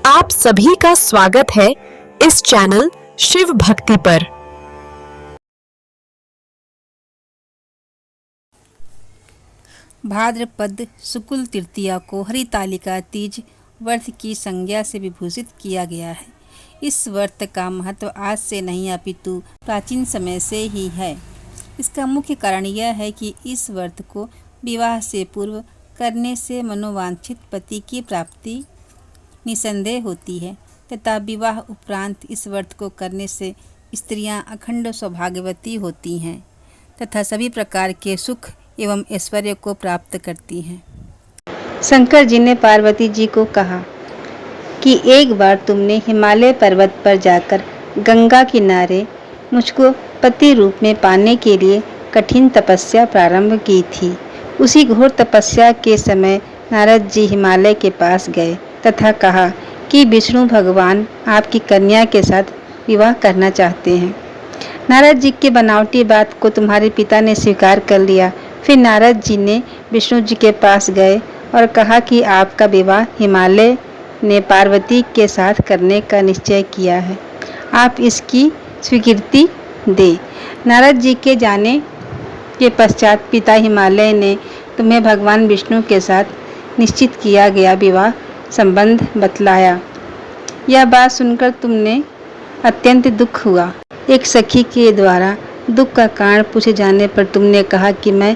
आप सभी का स्वागत है इस चैनल शिव भक्ति पर। भाद्रपद शुक्ल तृतीया को हरितालिका तीज व्रत की संज्ञा से विभूषित किया गया है। इस व्रत का महत्व आज से नहीं अपितु प्राचीन समय से ही है। इसका मुख्य कारण यह है कि इस व्रत को विवाह से पूर्व करने से मनोवांछित पति की प्राप्ति निसंदेह होती है तथा विवाह उपरांत इस व्रत को करने से स्त्रियां अखंड सौभाग्यवती होती हैं तथा सभी प्रकार के सुख एवं ऐश्वर्य को प्राप्त करती हैं। शंकर जी ने पार्वती जी को कहा कि एक बार तुमने हिमालय पर्वत पर जाकर गंगा किनारे मुझको पति रूप में पाने के लिए कठिन तपस्या प्रारंभ की थी। उसी घोर तपस्या के समय नारद जी हिमालय के पास गए तथा कहा कि विष्णु भगवान आपकी कन्या के साथ विवाह करना चाहते हैं। नारद जी के बनावटी बात को तुम्हारे पिता ने स्वीकार कर लिया। फिर नारद जी ने विष्णु जी के पास गए और कहा कि आपका विवाह हिमालय ने पार्वती के साथ करने का निश्चय किया है, आप इसकी स्वीकृति दे। नारद जी के जाने के पश्चात पिता हिमालय ने तुम्हें भगवान विष्णु के साथ निश्चित किया गया विवाह संबंध बतलाया। यह बात सुनकर तुमने अत्यंत दुख हुआ। एक सखी के द्वारा दुख का कारण पूछे जाने पर तुमने कहा कि मैं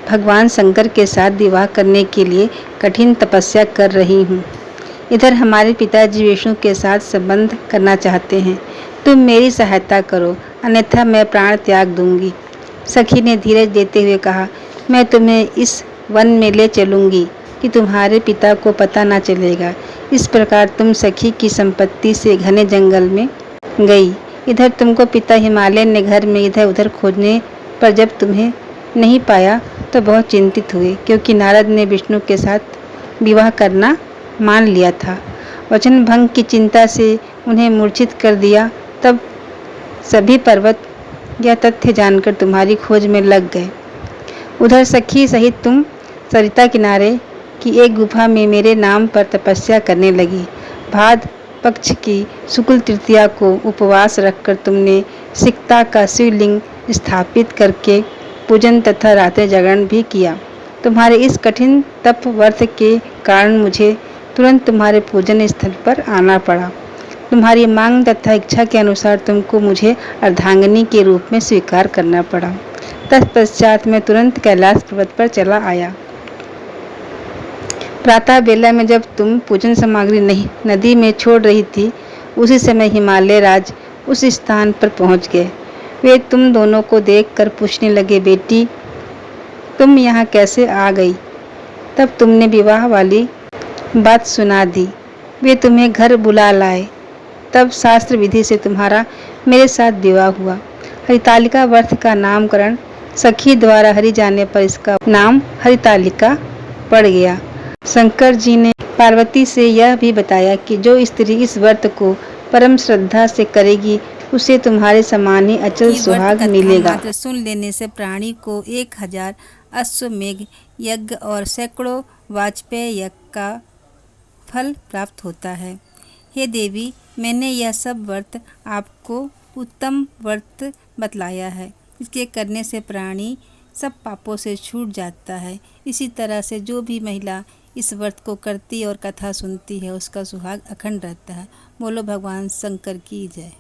भगवान शंकर के साथ विवाह करने के लिए कठिन तपस्या कर रही हूँ। इधर हमारे पिताजी विष्णु के साथ संबंध करना चाहते हैं। तुम मेरी सहायता करो, अन्यथा मैं प्राण त्याग दूंगी। सखी ने धीरज देते हुए कहा, मैं तुम्हें इस वन में ले चलूंगी कि तुम्हारे पिता को पता ना चलेगा। इस प्रकार तुम सखी की संपत्ति से घने जंगल में गई। इधर तुमको पिता हिमालय ने घर में इधर उधर खोजने पर जब तुम्हें नहीं पाया तो बहुत चिंतित हुए, क्योंकि नारद ने विष्णु के साथ विवाह करना मान लिया था। वचन भंग की चिंता से उन्हें मूर्छित कर दिया। तब सभी पर्वत यह तथ्य जानकर तुम्हारी खोज में लग गए। उधर सखी सहित तुम सरिता किनारे की एक गुफा में मेरे नाम पर तपस्या करने लगी। भाद्र पक्ष की शुक्ल तृतीया को उपवास रखकर तुमने सिकता का शिवलिंग स्थापित करके पूजन तथा रात्रि जागरण भी किया। तुम्हारे इस कठिन तप व्रत के कारण मुझे तुरंत तुम्हारे पूजन स्थल पर आना पड़ा। तुम्हारी मांग तथा इच्छा के अनुसार तुमको मुझे अर्धांगिनी के रूप में स्वीकार करना पड़ा। तत्पश्चात मैं तुरंत कैलाश पर्वत पर चला आया। प्रातः बेला में जब तुम पूजन सामग्री नहीं नदी में छोड़ रही थी, उसी समय हिमालय राज उस स्थान पर पहुंच गए। वे तुम दोनों को देखकर पूछने लगे, बेटी तुम यहाँ कैसे आ गई? तब तुमने विवाह वाली बात सुना दी। वे तुम्हें घर बुला लाए। तब शास्त्र विधि से तुम्हारा मेरे साथ विवाह हुआ। हरितालिका व्रत का नामकरण सखी द्वारा हरि जाने पर इसका नाम हरितालिका पड़ गया। शंकर जी ने पार्वती से यह भी बताया कि जो स्त्री इस व्रत को परम श्रद्धा से करेगी उसे तुम्हारे समान ही अचल सुहाग मिलेगा। मात्र सुन लेने से प्राणी को 1000 अश्वमेघ यज्ञ और सैकड़ों वाजपेय यज्ञ का फल प्राप्त होता है। हे देवी, मैंने यह सब व्रत आपको उत्तम व्रत बतलाया है। इसके करने से प्राणी सब पापों से छूट जाता है। इसी तरह से जो भी महिला इस व्रत को करती और कथा सुनती है उसका सुहाग अखंड रहता है। बोलो भगवान शंकर की जय।